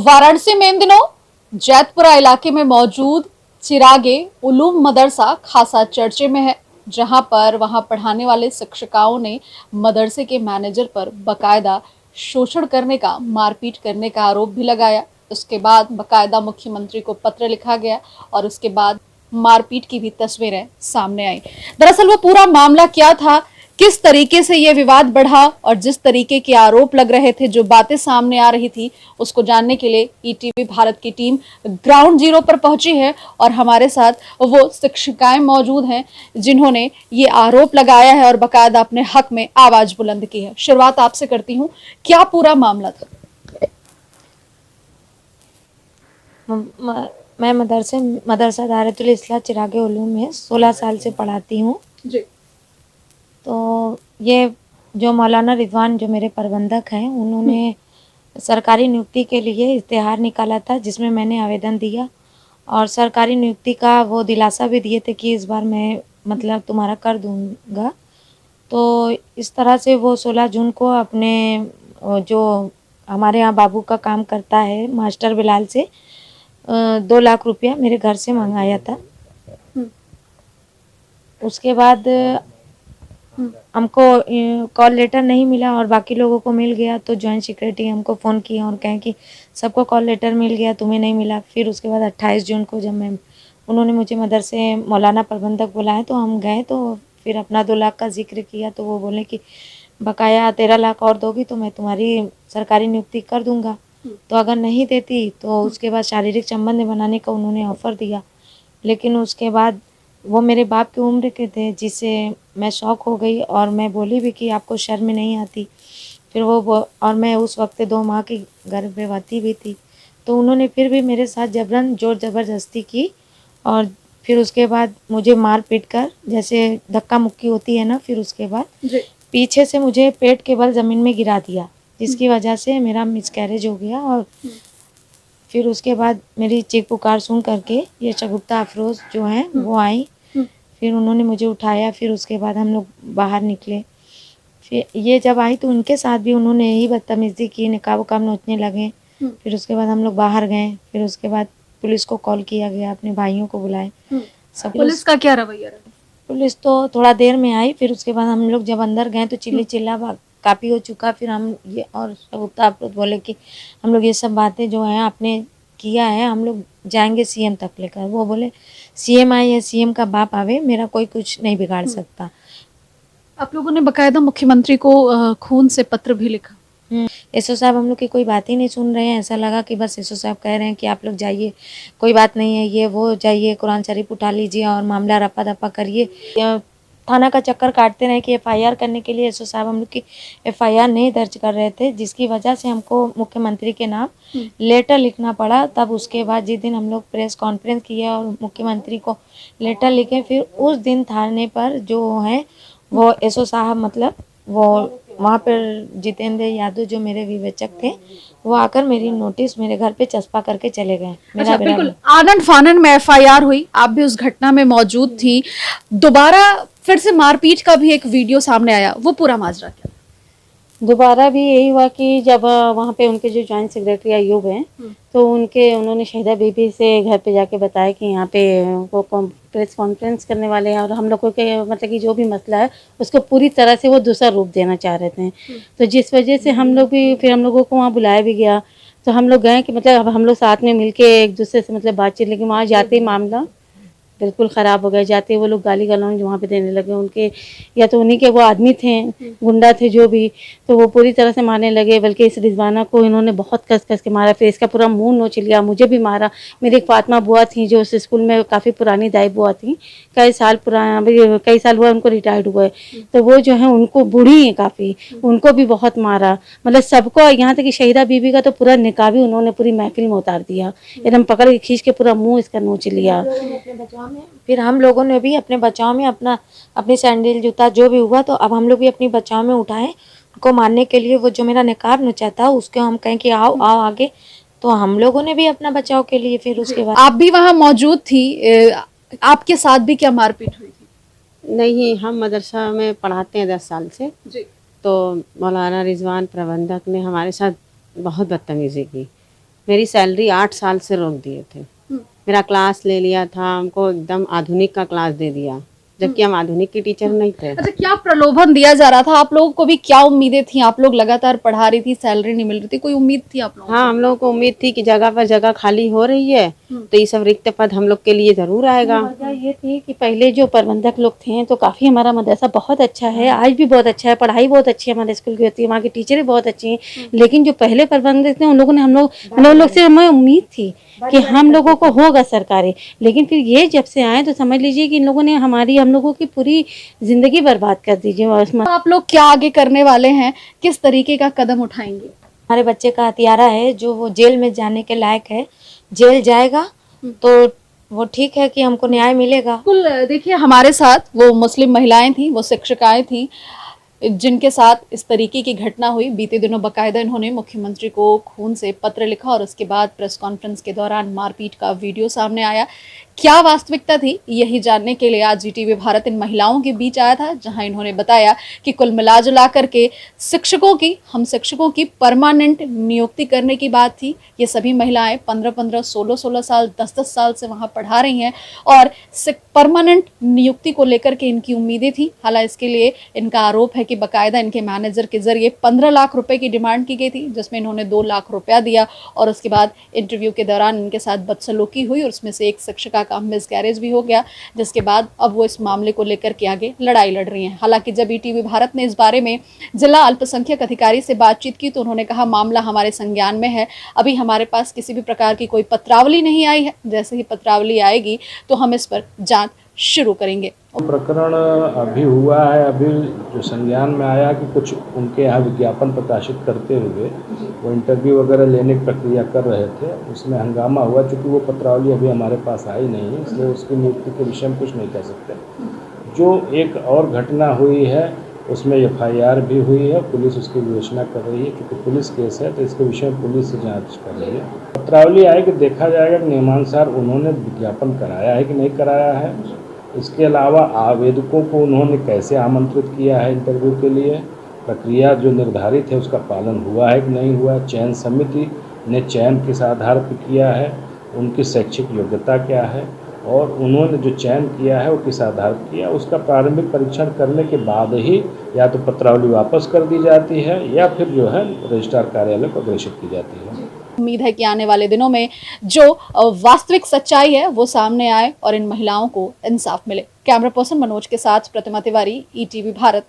वाराणसी में इन दिनों जैतपुरा इलाके में मौजूद चिरागे उलूम मदरसा खासा चर्चे में है, जहां पर वहां पढ़ाने वाले शिक्षिकाओं ने मदरसे के मैनेजर पर बकायदा शोषण करने का, मारपीट करने का आरोप भी लगाया। उसके बाद बकायदा मुख्यमंत्री को पत्र लिखा गया और उसके बाद मारपीट की भी तस्वीरें सामने आई। दरअसल वो पूरा मामला क्या था, किस तरीके से ये विवाद बढ़ा और जिस तरीके के आरोप लग रहे थे, जो बातें सामने आ रही थी, उसको जानने के लिए ईटीवी भारत की टीम ग्राउंड जीरो पर पहुंची है और हमारे साथ वो शिक्षिकाएं मौजूद हैं जिन्होंने ये आरोप लगाया है और बकायदा अपने हक में आवाज बुलंद की है। शुरुआत आपसे करती हूँ, क्या पूरा मामला था? मैं मदरसा दारतुल इस्लाह चिरागे उलूम में 16 साल से पढ़ाती हूँ जी। तो ये जो मौलाना रिजवान जो मेरे प्रबंधक हैं, उन्होंने सरकारी नियुक्ति के लिए इश्तिहार निकाला था, जिसमें मैंने आवेदन दिया और सरकारी नियुक्ति का वो दिलासा भी दिए थे कि इस बार मैं मतलब तुम्हारा कर दूंगा। तो इस तरह से वो 16 जून को अपने जो हमारे यहाँ बाबू का काम करता है मास्टर बिलाल से 2 लाख रुपया मेरे घर से मंगाया था। उसके बाद हमको कॉल लेटर नहीं मिला और बाकी लोगों को मिल गया, तो जॉइंट सेक्रेटरी हमको फ़ोन किया और कहें कि सबको कॉल लेटर मिल गया, तुम्हें नहीं मिला। फिर उसके बाद 28 जून को जब उन्होंने मुझे मदरसे मौलाना प्रबंधक बुलाया तो हम गए, तो फिर अपना 2 लाख का जिक्र किया। तो वो बोले कि बकाया 13 लाख और दोगी तो मैं तुम्हारी सरकारी नियुक्ति कर दूंगा, तो अगर नहीं देती तो उसके बाद शारीरिक संबंध बनाने का उन्होंने ऑफ़र दिया। लेकिन उसके बाद वो मेरे बाप की उम्र के थे, जिससे मैं शॉक हो गई और मैं बोली भी कि आपको शर्म नहीं आती। फिर वो और मैं उस वक्त 2 माह की गर्भवती भी थी, तो उन्होंने फिर भी मेरे साथ जबरन ज़ोर ज़बरदस्ती की और फिर उसके बाद मुझे मार पीट कर, जैसे धक्का मुक्की होती है ना, फिर उसके बाद पीछे से मुझे पेट के बल ज़मीन में गिरा दिया, जिसकी वजह से मेरा मिसकैरेज हो गया। और फिर उसके बाद मेरी चीख पुकार सुन करके ये शगुफ्ता अफरोज़ जो हैं वो आई। फिर उन्होंने मुझे उठाया, फिर उसके बाद हम लोग बाहर निकले। फिर ये जब आई तो उनके साथ भी उन्होंने यही बदतमीज़ी की, निकाब उकाब नोचने लगे। फिर उसके बाद हम लोग बाहर गए, फिर उसके बाद पुलिस को कॉल किया गया, अपने भाइयों को बुलाए। सब पुलिस का क्या रवैया रहा? पुलिस तो थोड़ा देर में आई, फिर उसके बाद हम लोग जब अंदर गए तो चिल्ला काफ़ी हो चुका। फिर हम ये और शगुफ्ता अफरोज़ बोले कि हम लोग ये सब बातें जो हैं आपने किया है, हम लोग जाएंगे सीएम तक लेकर। वो बोले सीएम आए या सीएम का बाप आवे, मेरा कोई कुछ नहीं बिगाड़ सकता। आप लोगों ने बकायदा मुख्यमंत्री को खून से पत्र भी लिखा। एसओ साहब हम लोग की कोई बात ही नहीं सुन रहे हैं। ऐसा लगा कि बस एसओ साहब कह रहे हैं कि आप लोग जाइए, कोई बात नहीं है, ये वो, जाइए कुरान शरीफ उठा लीजिए और मामला रफा दफा करिए। थाना का चक्कर काटते रहे कि एफआईआर करने के लिए एसओ साहब हम लोग की एफआईआर नहीं दर्ज कर रहे थे, जिसकी वजह से हमको मुख्यमंत्री के नाम लेटर लिखना पड़ा। तब उसके बाद जिस दिन हम लोग प्रेस कॉन्फ्रेंस किए और मुख्यमंत्री को लेटर लिखे, फिर उस दिन थाने पर जो है वो एसओ साहब मतलब वो वहाँ पर जितेंद्र यादव जो मेरे विवेचक थे, वो आकर मेरी नोटिस मेरे घर पे चस्पा करके चले गए। अच्छा, बिल्कुल आनन फानन में एफआईआर हुई, आप भी उस घटना में मौजूद थी। दोबारा फिर से मारपीट का भी एक वीडियो सामने आया, वो पूरा माजरा क्या? दोबारा भी यही हुआ कि जब वहाँ पे उनके जो जॉइंट सेक्रेटरी अयूब हैं, तो उन्होंने शहीदा बीबी से घर पे जाके बताया कि यहाँ पे वो प्रेस कॉन्फ्रेंस करने वाले हैं और हम लोगों के मतलब कि जो भी मसला है उसको पूरी तरह से वो दूसरा रूप देना चाह रहे थे। तो जिस वजह से हम लोग भी, फिर हम लोगों को वहाँ बुलाया भी गया, तो हम लोग गए कि मतलब अब हम लोग साथ में मिलके एक दूसरे से मतलब बातचीत, लेकिन वहाँ जाते ही मामला बिल्कुल ख़राब हो गया। जाते वो लोग गाली गलौज वहाँ पे देने लगे उनके, या तो उन्हीं के वो आदमी थे, गुंडा थे जो भी, तो वो पूरी तरह से मारने लगे। बल्कि इस रिजवाना को इन्होंने बहुत कस कस के मारा, फिर इसका पूरा मुंह नोच लिया, मुझे भी मारा। मेरी एक फातिमा बुआ थी जो उस स्कूल में काफ़ी पुरानी दाई बुआ थी, कई साल हुआ उनको रिटायर्ड हुए, तो वो जो है उनको बूढ़ी हैं काफ़ी, उनको भी बहुत मारा। मतलब सबको, यहाँ तक कि शहीदा बीबी का तो पूरा निकाब ही उन्होंने पूरी महफिल में उतार दिया, एकदम पकड़ के खींच के पूरा मुँह इसका नोच लिया। फिर हम लोगों ने भी अपने बचाव में अपनी सैंडल जूता जो भी हुआ, तो अब हम लोग भी अपनी बचाव में उठाए उनको मारने के लिए। वो जो मेरा निकाब नचा था उसके हम कहें कि आओ आओ आगे, तो हम लोगों ने भी अपना बचाव के लिए फिर उसके बाद। आप भी वहां मौजूद थी, आपके साथ भी क्या मारपीट हुई थी? नहीं, हम मदरसा में पढ़ाते हैं 10 साल से जी। तो मौलाना रिजवान प्रबंधक ने हमारे साथ बहुत बदतमीज़ी की। मेरी सैलरी 8 साल से रोक दिए थे। मेरा क्लास ले लिया था, हमको एकदम आधुनिक का क्लास दे दिया, जबकि हम आधुनिक के टीचर नहीं थे। अच्छा, क्या प्रलोभन दिया जा रहा था? आप लोगों को भी क्या उम्मीदें थी? आप लोग लगातार पढ़ा रही थी, सैलरी नहीं मिल रही थी, कोई उम्मीद थी आप लोगों हाँ, हम लोगों को उम्मीद थी कि जगह पर जगह खाली हो रही है तो ये सब रिक्त पद हम लोग के लिए जरूर आएगा। वजह ये थी कि पहले जो प्रबंधक लोग थे तो काफ़ी हमारा मदरसा बहुत अच्छा है, आज भी बहुत अच्छा है, पढ़ाई बहुत अच्छी है हमारे स्कूल की होती है, वहाँ की टीचरें बहुत अच्छी हैं। लेकिन जो पहले प्रबंधक थे उन लोगों ने हम लोग से हमें उम्मीद थी कि हम लोगों को होगा सरकारी, लेकिन फिर ये जब से आए तो समझ लीजिए कि इन लोगों ने हम लोगों की पूरी ज़िंदगी बर्बाद कर दीजिए। को? आप लोग क्या आगे करने वाले हैं? किस तरीके का कदम उठाएंगे? हमारे बच्चे का हत्यारा है जो वो जेल में जाने के लायक है, जेल जाएगा तो वो ठीक है कि हमको न्याय मिलेगा। बिल्कुल, देखिए हमारे साथ वो मुस्लिम महिलाएं थी, वो शिक्षिकाएं थी जिनके साथ इस तरीके की घटना हुई। बीते दिनों बाकायदा इन्होंने मुख्यमंत्री को खून से पत्र लिखा और उसके बाद प्रेस कॉन्फ्रेंस के दौरान मारपीट का वीडियो सामने आया। क्या वास्तविकता थी, यही जानने के लिए आज जीटीवी भारत इन महिलाओं के बीच आया था, जहां इन्होंने बताया कि कुल मिला जुला करके हम शिक्षकों की परमानेंट नियुक्ति करने की बात थी। ये सभी महिलाएं 15-15, 16-16 साल, 10-10 साल से वहां पढ़ा रही हैं और परमानेंट नियुक्ति को लेकर के इनकी उम्मीदें थी। हालांकि इसके लिए इनका आरोप है कि बकायदा इनके मैनेजर के जरिए 15 लाख रुपए की डिमांड की गई थी, जिसमें इन्होंने 2 लाख रुपया दिया और उसके बाद इंटरव्यू के दौरान इनके साथ बदसलूकी हुई और उसमें से एक शिक्षिका का मिसकैरेज भी हो गया, जिसके बाद अब वो इस मामले को लेकर के आगे लड़ाई लड़ रही हैं। हालांकि जब ईटीवी भारत ने इस बारे में जिला अल्पसंख्यक अधिकारी से बातचीत की तो उन्होंने कहा मामला हमारे संज्ञान में है, अभी हमारे पास किसी भी प्रकार की कोई पत्रावली नहीं आई है, जैसे ही पत्रावली आएगी तो हम इस पर जांच शुरू करेंगे। प्रकरण अभी हुआ है, अभी जो संज्ञान में आया कि कुछ उनके यहाँ विज्ञापन प्रकाशित करते हुए वो इंटरव्यू वगैरह लेने की प्रक्रिया कर रहे थे, उसमें हंगामा हुआ। चूँकि वो पत्रावली अभी हमारे पास आई नहीं है, इसलिए उसकी नियुक्ति के विषय में कुछ नहीं कह सकते। जो एक और घटना हुई है उसमें FIR भी हुई है, पुलिस उसकी विवेचना कर रही है। क्योंकि पुलिस केस है तो इसके विषय में पुलिस जांच कर रही है। पत्रावली आए कि देखा जाएगा कि नियमानुसार उन्होंने विज्ञापन कराया है कि नहीं कराया है। इसके अलावा आवेदकों को उन्होंने कैसे आमंत्रित किया है इंटरव्यू के लिए, प्रक्रिया जो निर्धारित है उसका पालन हुआ है कि नहीं हुआ है, चयन समिति ने चयन किस आधार पर किया है, उनकी शैक्षिक योग्यता क्या है और उन्होंने जो चयन किया है वो किस आधार पर किया, उसका प्रारंभिक परीक्षण करने के बाद ही या तो पत्रावली वापस कर दी जाती है या फिर जो है रजिस्ट्रार कार्यालय को अग्रेषित की जाती है। उम्मीद है कि आने वाले दिनों में जो वास्तविक सच्चाई है वो सामने आए और इन महिलाओं को इंसाफ मिले। कैमरा पर्सन मनोज के साथ प्रतिमा तिवारी, ETV भारत।